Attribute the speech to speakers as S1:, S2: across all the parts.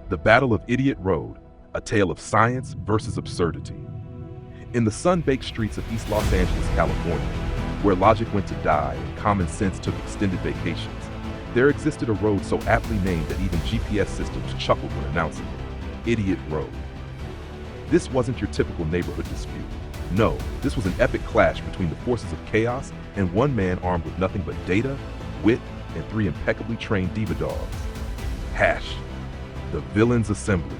S1: The Battle of Idiot Road, a tale of science versus absurdity. In the sun-baked streets of East Los Angeles, California, where logic went to die and common sense took extended vacations, there existed a road so aptly named that even GPS systems chuckled when announcing it: Idiot Road. This wasn't your typical neighborhood dispute. No, this was an epic clash between the forces of chaos and one man armed with nothing but data, wit, and three impeccably trained diva dogs. Hash, the Villains Assembly.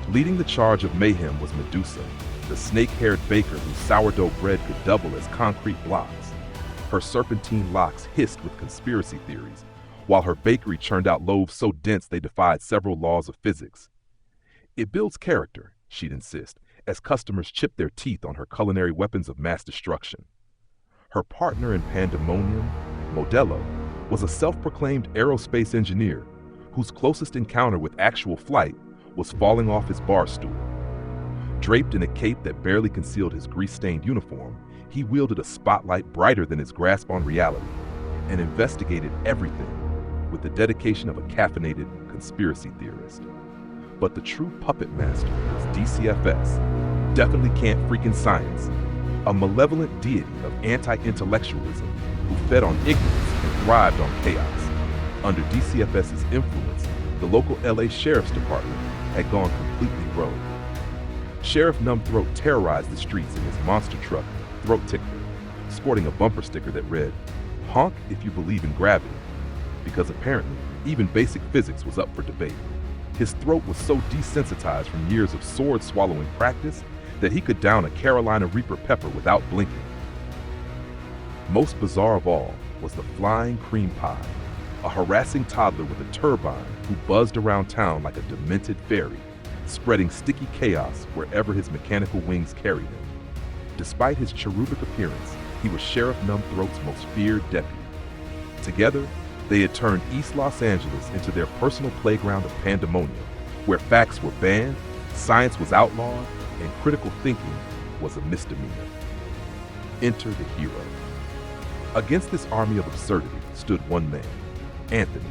S1: Leading the charge of mayhem was Medusa, the snake-haired baker whose sourdough bread could double as concrete blocks. Her serpentine locks hissed with conspiracy theories, while her bakery churned out loaves so dense they defied several laws of physics. It builds character, she'd insist, as customers chipped their teeth on her culinary weapons of mass destruction. Her partner in pandemonium, Modelo, was a self-proclaimed aerospace engineer whose closest encounter with actual flight was falling off his bar stool. Draped in a cape that barely concealed his grease-stained uniform, he wielded a spotlight brighter than his grasp on reality and investigated everything with the dedication of a caffeinated conspiracy theorist. But the true puppet master was DCFS, definitely can't freaking science, a malevolent deity of anti-intellectualism who fed on ignorance and thrived on chaos. Under DCFS's influence, the local LA Sheriff's Department had gone completely rogue. Sheriff Numbthroat terrorized the streets in his monster truck, Throat Tickler, sporting a bumper sticker that read, "Honk if you believe in gravity," because apparently even basic physics was up for debate. His throat was so desensitized from years of sword-swallowing practice that he could down a Carolina Reaper pepper without blinking. Most bizarre of all was the Flying Cream Pie, a harassing toddler with a turbine who buzzed around town like a demented fairy, spreading sticky chaos wherever his mechanical wings carried him. Despite his cherubic appearance, he was Sheriff Numbthroat's most feared deputy. Together, they had turned East Los Angeles into their personal playground of pandemonium, where facts were banned, science was outlawed, and critical thinking was a misdemeanor. Enter the hero. Against this army of absurdity stood one man, Anthony,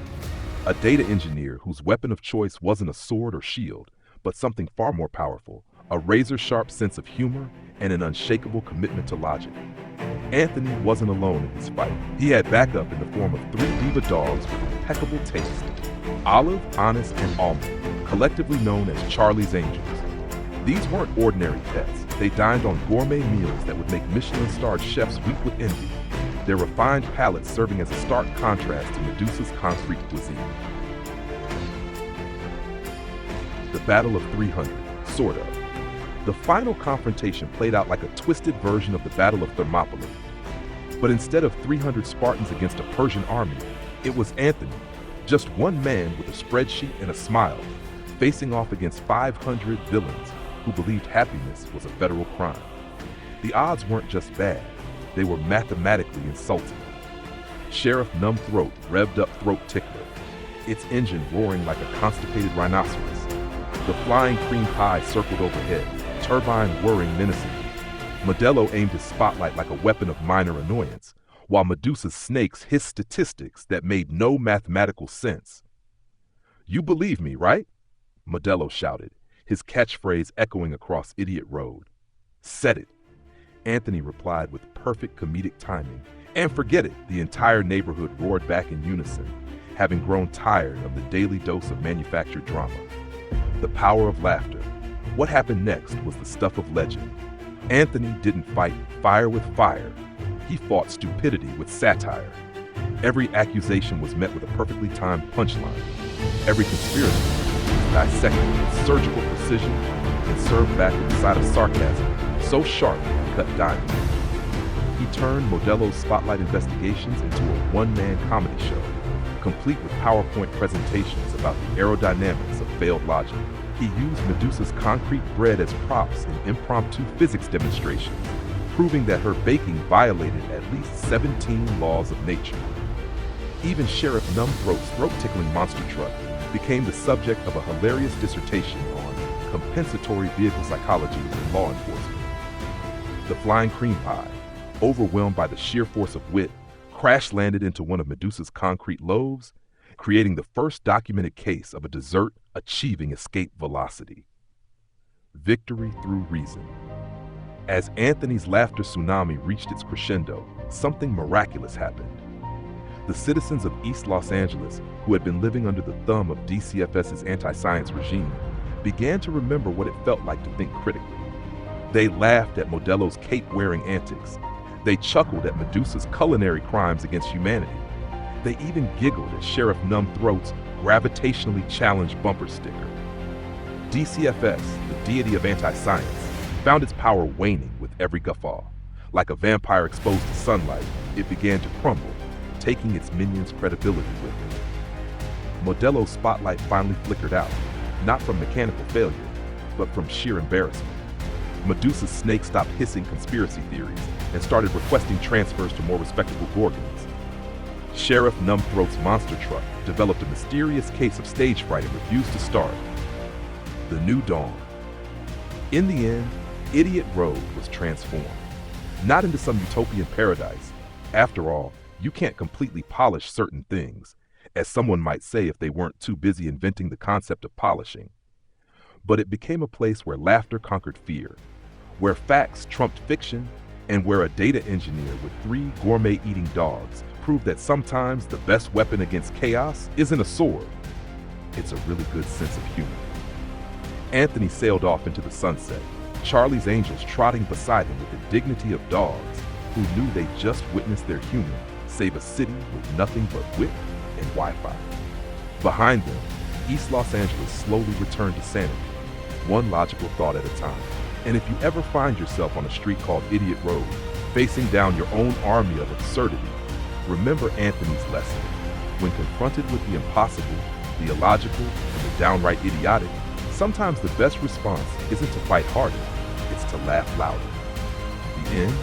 S1: a data engineer whose weapon of choice wasn't a sword or shield, but something far more powerful, a razor-sharp sense of humor and an unshakable commitment to logic. Anthony wasn't alone in his fight. He had backup in the form of three diva dogs with impeccable taste: Olive, Honest, and Almond, collectively known as Charlie's Angels. These weren't ordinary pets. They dined on gourmet meals that would make Michelin-starred chefs weep with envy, their refined palates serving as a stark contrast to Medusa's concrete cuisine. The Battle of 300, sort of. The final confrontation played out like a twisted version of the Battle of Thermopylae. But instead of 300 Spartans against a Persian army, it was Anthony, just one man with a spreadsheet and a smile, facing off against 500 villains who believed happiness was a federal crime. The odds weren't just bad, they were mathematically insulting. Sheriff Numbthroat revved up Throat Tickler, its engine roaring like a constipated rhinoceros. The Flying Cream Pie circled overhead, turbine whirring menacingly. Modelo aimed his spotlight like a weapon of minor annoyance, while Medusa's snakes hissed statistics that made no mathematical sense. "You believe me, right?" Modelo shouted, his catchphrase echoing across Idiot Road. "Said it," Anthony replied with perfect comedic timing, and forget it, the entire neighborhood roared back in unison, having grown tired of the daily dose of manufactured drama. The power of laughter. What happened next was the stuff of legend. Anthony didn't fight fire with fire. He fought stupidity with satire. Every accusation was met with a perfectly timed punchline. Every conspiracy was dissected with surgical precision and served back with a side of sarcasm so sharp it cut diamonds. He turned Modelo's spotlight investigations into a one-man comedy show, complete with PowerPoint presentations about the aerodynamics of failed logic. He used Medusa's concrete bread as props in impromptu physics demonstrations, proving that her baking violated at least 17 laws of nature. Even Sheriff Numbthroat's throat-tickling monster truck became the subject of a hilarious dissertation on compensatory vehicle psychology in law enforcement. The Flying Cream Pie, overwhelmed by the sheer force of wit, crash-landed into one of Medusa's concrete loaves, creating the first documented case of a dessert achieving escape velocity. Victory through reason. As Anthony's laughter tsunami reached its crescendo, something miraculous happened. The citizens of East Los Angeles, who had been living under the thumb of DCFS's anti-science regime, began to remember what it felt like to think critically. They laughed at Modelo's cape-wearing antics. They chuckled at Medusa's culinary crimes against humanity. They even giggled at Sheriff Numbthroat's gravitationally challenged bumper sticker. DCFS, the deity of anti-science, found its power waning with every guffaw. Like a vampire exposed to sunlight, it began to crumble, taking its minions' credibility with it. Modelo's spotlight finally flickered out, not from mechanical failure, but from sheer embarrassment. Medusa's snake stopped hissing conspiracy theories and started requesting transfers to more respectable Gorgons. Sheriff Numbthroat's monster truck developed a mysterious case of stage fright and refused to start. The new dawn. In the end, Idiot Road was transformed, not into some utopian paradise. After all, you can't completely polish certain things, as someone might say if they weren't too busy inventing the concept of polishing. But it became a place where laughter conquered fear, where facts trumped fiction, and where a data engineer with 3 gourmet-eating dogs proved that sometimes the best weapon against chaos isn't a sword, it's a really good sense of humor. Anthony sailed off into the sunset, Charlie's Angels trotting beside him with the dignity of dogs who knew they'd just witnessed their human save a city with nothing but wit and Wi-Fi. Behind them, East Los Angeles slowly returned to sanity, one logical thought at a time. And if you ever find yourself on a street called Idiot Road, facing down your own army of absurdity, remember Anthony's lesson. When confronted with the impossible, the illogical, and the downright idiotic, sometimes the best response isn't to fight harder, it's to laugh louder. The end